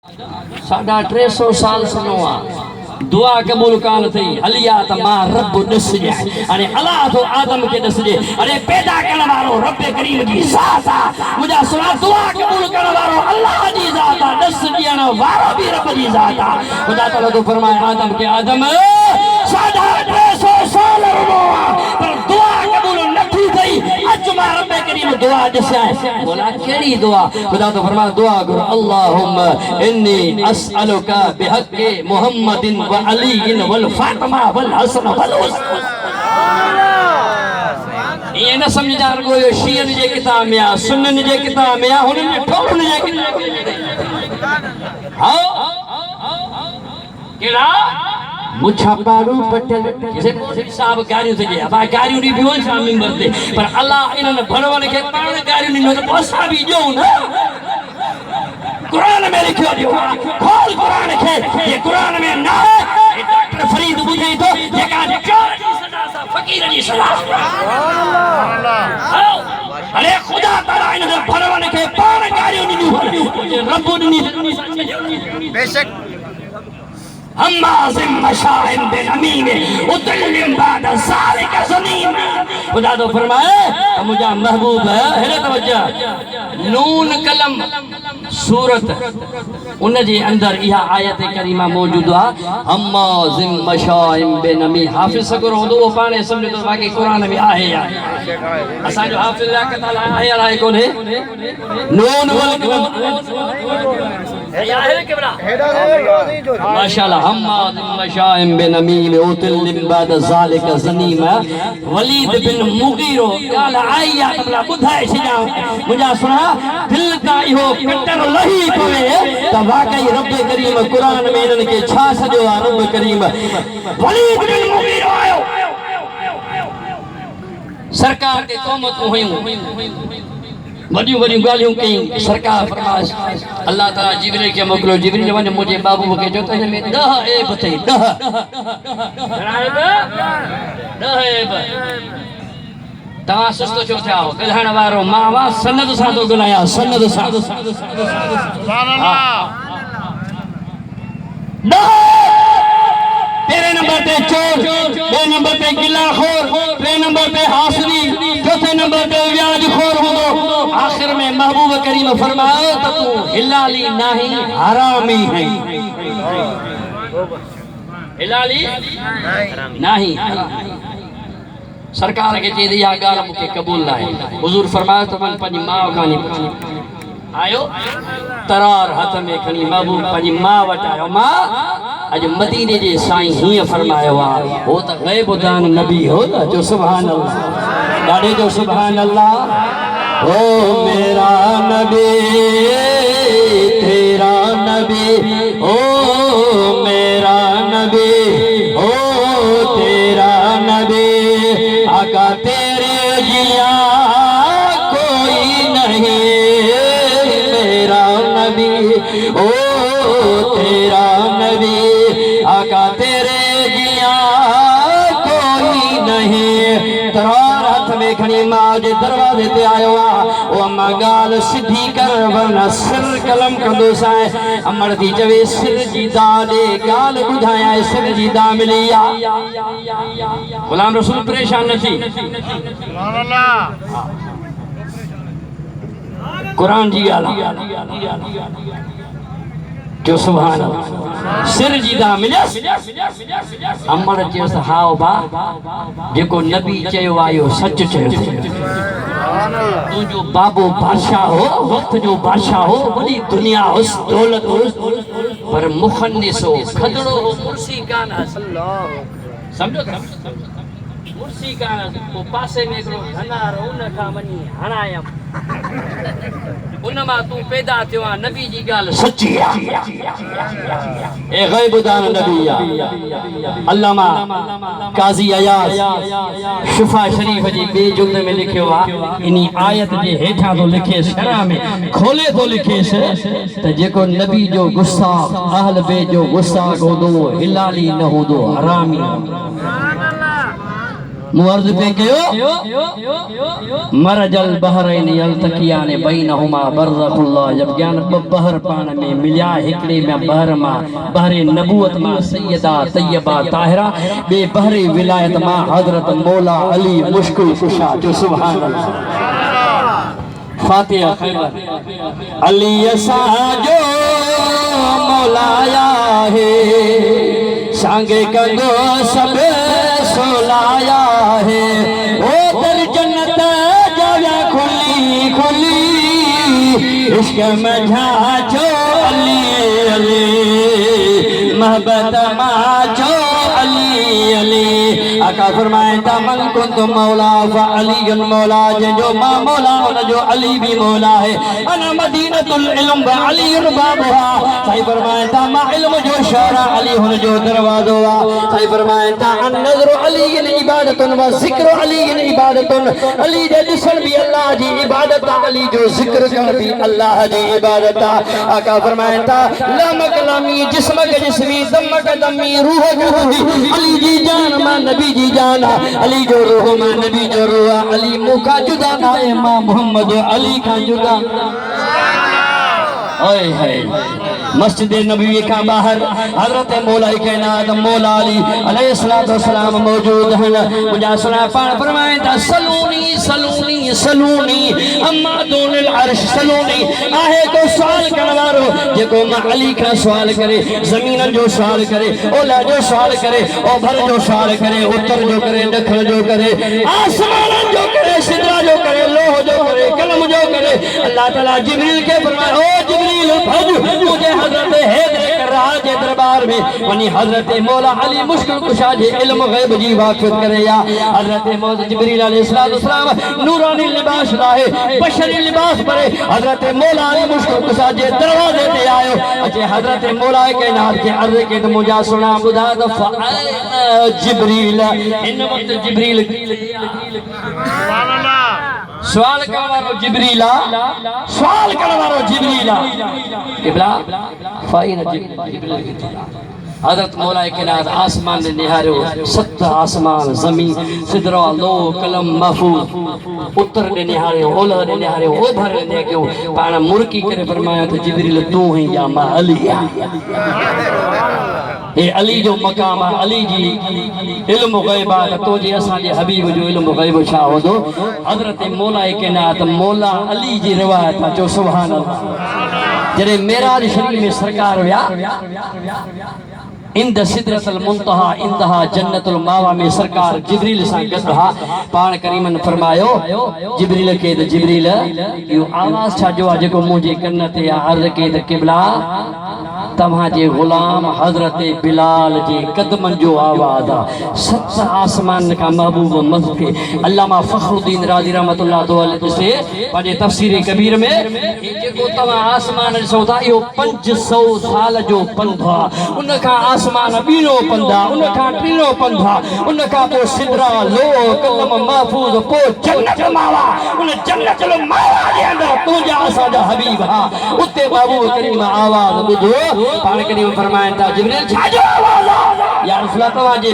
350 साल सुनवा दुआ कबूल कान थी हलिया त मां रब दस जे अने अल्लाह तो आदम के दस जे अरे पैदा करण वालो रब करीम जी ज़ात आ मुजा सुना दुआ कबूल करण वालो अल्लाह जी ज़ात आ दस ॾियण वारो भी रब जी ज़ात आ खुदा ताला तो फरमाए आदम के आदम 350 साल रुआ पर दुआ कबूल नथी थई अज मां रब करीम दुआ दसा बोला केड़ी दुआ खुदा तो फरमाए दुआ कर अल्लाहुम्मा इन्नी असअलुका बिहक़्क़ि मुहम्मदिन व अलीइन वल फातिमा वल हसन वल हुसैन ये न समझदार को यो शियन जे किताब में आ सुन्नन जे किताब में आ हुनन जे ठोरन जे किताब हां केड़ा मुछा पारू पटल जैसे मौलवी साहब गारियों से जे अब गारियों नी बिवन शामिल मरते पर अल्लाह इनन भरवन के पाण गारियों नी तो पोसा भी जो ना कुरान में लिखो जो खोल कुरान के ये कुरान में ना है डॉक्टर फरीद बुझे तो ये का चोर की सजा सा फकीर की सजा सुभान अल्लाह अरे खुदा ताला इन भरवन के पाण गारियों नी रब नी बेशक हम्माज़िम मशाइम बिनमीम उतल्लिम बाद ज़ालिक ज़नीम खुदा तो फरमाए मुझा महबूब है हेरे तवज्जो नून कलम सूरत उन जे अंदर इहा आयत करीमा मौजूद आ हम्माज़िम मशाइम बिनमीम हाफिज सगुर होंदो वो पाणे समझो तो बाकी कुरान में आहे या असा जो हाफिज ला कताला आहे या कोने नून वल कलम या है के बड़ा माशाअल्लाह हम्माज़िम मशाइम बिनमीम उतल्लिम बाद ज़ालिक ज़नीम वलीद बिन मुगीरो काल आया तबला बुधाए छजा मुजा सुना दिल ता इहो कटर लही पवे त वाकई रब करीम कुरान में इनन के छा सजो आ रब करीम वलीद बिन मुगीरो आयो सरकार के तोमत हुयूं वडियूं वडियूं गालियूं कई सरकार फरमास अल्लाह ताला जिब्रील के मोकलो जिब्रील वने मुझे बाबू के जो तने में 10 ऐब थई 10 ऐब ता सुस्तो छो थिया ॻाल्हाइण वारो मावा सनद सां तो ॻाल्हाया सनद सां सुभान अल्लाह तेरे नंबर पे चोर दो नंबर पे गिलाखोर तीन नंबर पे हासदी चौथे नंबर पे व्याजखोर होंदो आखिर में महबूब करीम फरमाए तो तू हिलाली नहीं हरामी है हिलाली नहीं सरकार के चई या गाल मुके कबूल ना है हुजूर फरमाए तो मन पंजी मां खानी आयो तरार हाथ में खणी महबूब पंजी मां वटायो मां आज मदीने जे साईं ही फरमायो आ हो त गैब दान नबी हो न जो सुभान अल्लाह गाड़े जो सुभान अल्लाह ओ मेरा नबी तेरा नबी ओ मेरा नबी ओ तेरा नबी आका तेरे जिया कोई नहीं मेरा नबी ओ तेरा नबी आका तेरे जिया कोई नहीं तरार हाथ में खणी मां जे दरवाजे ते आयो आ ओ अम्मा गाल सिधी कर वरना सिर कलम कंदो साए अमर दी चवे सिर जी दा दे गाल बुधाया सिर जी दा मिली आ गुलाम रसूल परेशान न थी सुभान अल्लाह कुरान जी गाल जो सुभान अल्लाह सिर जी दा मिलस अमर चेस हाओ बा जेको नबी चयो आयो सच चयो तू जो बाबो बादशाह हो वक्त जो बादशाह हो बड़ी दुनिया हो दौलत हो पर मुखन्निस हो खदड़ो हो कुर्सी कान समझो कुर्सी कान को पासे में एकड़ो धनार उन का मनी हणायम उनमा तू पैदा थियो नबी जी गाल सच्ची है ए गैब दान नबी अल्लामा काजी अयाज शिफा शरीफ जी बे जुमले में लिखियो आ इनी आयत जे हेठा तो लिखे शरा में खोले तो लिखे से त जेको नबी जो गुस्ताख अहल बे जो गुस्ताख होदो हिलाली न होदो हरामी सुभान अल्लाह मुअर्ज पे कयो मरजल बहरैन यल्तकियान बैनहुमा बरज़खुल्लाह। जब ज्ञान बहर पाण में मिलिया हिकड़े में बहर मां बहरे नबूवत मां सैयदा तैयबा ताहिरा बे बहरे विलायत मां हजरत मौला अली मुश्किल कुशा। जो सुभान अल्लाह। फातिहा खैबर अली असांजो मौलाया है सांगे कंदो सब सोलाया है ओ दर जन्नत जावे खुली खुली इश्क में झांचो अली अली मोहब्बत माचो अली अली। आका फरमाए था मन कुंतु मौला व अली मौला। जो मां मौला उन जो अली भी मौला है। अना मदीनतुल इल्म व अली बाबुहा। सही फरमाए था मां इल्म जो शहरा अली हुन जो दरवाजो वा। सही फरमाए था अन नज़र अली इबादतुन व ज़िक्र अली इबादतुन। अली जे ॾिसण भी अल्लाह जी इबादत अली जो ज़िक्र करण भी अल्लाह जी इबादत। आका फरमाए था लम कलामी जिस्म के जिस्मी दम का दमी रूह की रूही। अली जी जान मां नबी जी जाना अली जो रूह मां नबी जो रूह। अली मुका जुदा ना है मां मोहम्मद अली का जुदा। ओए है मस्जिद नबी का बाहर हजरत मौला कायनात मौला अली अलैहिस्सलातु वस्सलाम मौजूद हैं। मुझा सुना पाण फरमाए था सलूनी सलूनी सलूनी अम्मा दूनिल अर्श सलूनी। आहे को सवाल करण वारो जेको मां अली का सवाल करे जमीन जो सवाल करे ओला जो सवाल करे ओभर जो सवाल करे उत्तर जो करे दखण जो करे आसमान जो करे सिदरा जो करे लोह जो करे कलम जो करे। अल्लाह ताला जिब्रील के फरमाए ओ जिब्रील भज मुझे हजरत हैदर करार के दरबार में वनी हजरत मौला अली मुश्किल कुशा जे इल्म गैब जी वाकिफ करे। या हजरत मौला जिब्रील अलैहिस्सलाम नूरानी लिबास लाए बशरी लिबास परे हजरत मौला अली मुश्किल कुशा जे दरवाजे पे आयो। अचे हजरत मौला के नाम के अर्ज के तो मुझा सुना बुधा द जिब्रील। इन वक्त जिब्रील सुभान अल्लाह सवाल करण वारो जिब्रीला सवाल करण वारो जिब्रीला किबला फाइन जिब्रील। हजरत मौला कायनात आसमान ने निहारियो सत आसमान जमीन सिदरा लो कलम महफूज उत्तर ने निहारियो ओलह ने निहारियो ओभर ने देखियो पाण मुर्की करे फरमाया तो जिब्रील तू ही या मां अली ए अली जो मकाम अली जी इल्म गैबा तो जे असा जे हबीब जो इल्म गैब छा होदो। हजरत मौला कायनात मौला अली जी रिवायत जो सुभान अल्लाह। जरे मेराज शरीफ में सरकार व्या इंद सिदरतुल मुंतहा इंदहा जन्नतुल मावा में सरकार जिब्रील सा गदहा पाण करीमन फरमायो जिब्रील के त जिब्रील यो आवाज छा जो जेको मुझे कन्न ते अर्ज के त किबला तव्हां जे गुलाम हजरत बिलाल जे कदमन जो आवाज आ। सत आसमान का महबूब मज़के अल्लामा फखरुद्दीन राज़ी रहमतुल्लाह अलैहि से पंहिंजे तफसीर कबीर में जेको तव्हां आसमान ॾिसो था इहो 500 साल जो पंध आहे। उन खां आसमान ॿीणो पंध आहे उन खां टीणो पंध आहे उन खां पोइ सिदरा लो कलम महफूज पोइ जन्नत मावा उन जन्नत मावा जे अंदरि तुंहिंजा असांजा हबीब हा उते महबूब करीम आवाज़ ॿुधो। पाण करीम फरमाइनि था जिब्रील छा जो आवाज़ आहे या रसूल तव्हां जे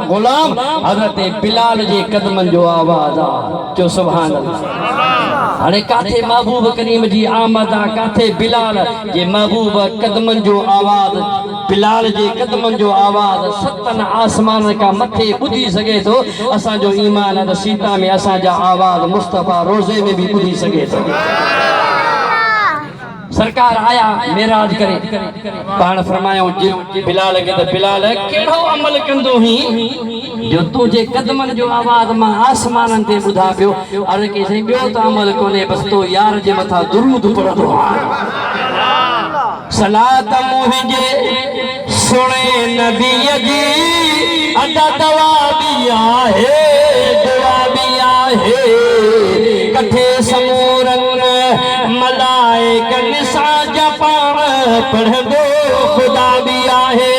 गुलाम हज़रत बिलाल जे कदमनि जो आवाज़ आहे। जो सुभान अल्लाह। हाणे काथे महबूब करीम जी आमद आहे काथे बिलाल जे महबूब कदमनि जो आवाज़ बिलाल जे कदमनि जो आवाज़ सतन आसमान का मथे ॿुधी सघे थो। असांजो ईमान आहे त सीता में असांजा आवाज़ मुस्तफ़ा रोज़े में भी ॿुधी सघे थो। सरकार आया मेराज करे पाण फरमायो बिलाल के तो बिलाल केड़ो अमल कंदो ही जो तुझे कदमन जो आवाज मां आसमान ते बुधा पियो। अरे के सही बियो तो अमल कोने बस तो यार जे मथा दुरूद पढ़दो सलात मुझे सुने नबी जी अदा दवा भी आहे दुआ भी आहे कठे समूरन मलाइकन साजा पाण पढ़दो खुदा भी आहे।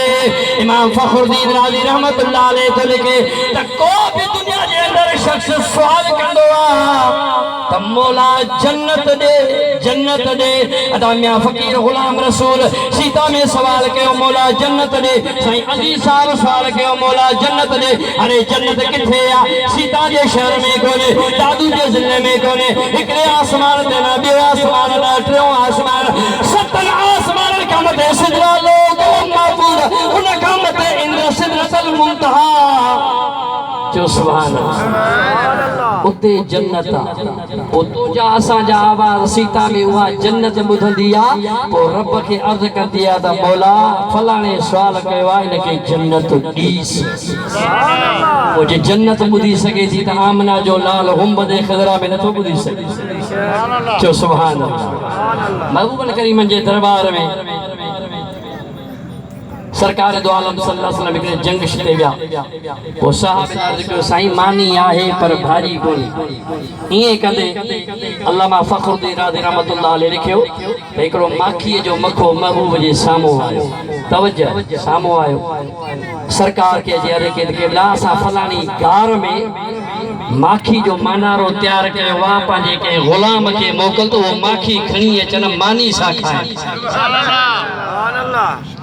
इमाम फखरुद्दीन राज़ी रहमतुल्लाह अलैहि तो लिखे त को भी दुनिया जे अंदर शख्स सवाल कंदो त मौला जन्नत दे अदा मियां फकीर गुलाम रसूल सीता में सवाल कयो मौला जन्नत दे साईं अली साहब सवाल कयो मौला जन्नत दे अरे जन्नत किथे आ सीता जे शहर में कोने दादू जे जिले में कोने हिकड़े आसमान ते ना ॿियो आसमान ना टियों आसमान सतन आसमान कम ते सिदरा लोग महफूज उन कम ते इंद्र सिदरतल मुंतहा जो सुभान अल्लाह उते जन्नत उतो जा असा जा आवाज सीता में हुआ जन्नत बुधंदी आ पो रब के अर्ज कंदी आ त मौला फलाणे सवाल कयो आ इनके जन्नत दीस वो जे जन्नत बुधी सके थी त आमना जो लाल हुम्बदे खजरा में नथो बुधी सके जो सुभान अल्लाह महबूब करीम जे दरबार में सरकार दो आलम सल्लल्लाहु अलैहि वसल्लम जंग छिते विया वो साहब अर्ज कयो साईं मानी आहे पर भारी कोनी इए कंदे अल्लामा फखरुद्दीन राज़ी रहमतुल्लाह अलैहि लिखियो त एकड़ो माखीअ जो मखो महबूब जे साम्हूं आयो तवज्जो साम्हूं आयो सरकार के जे अरे के ला असां फलानी गार में माखी जो मानारो तैयार कयो वा पंहिंजे के गुलाम के मोकल तो वो माखी खणी अचन मानी सा खाए सुभान अल्लाह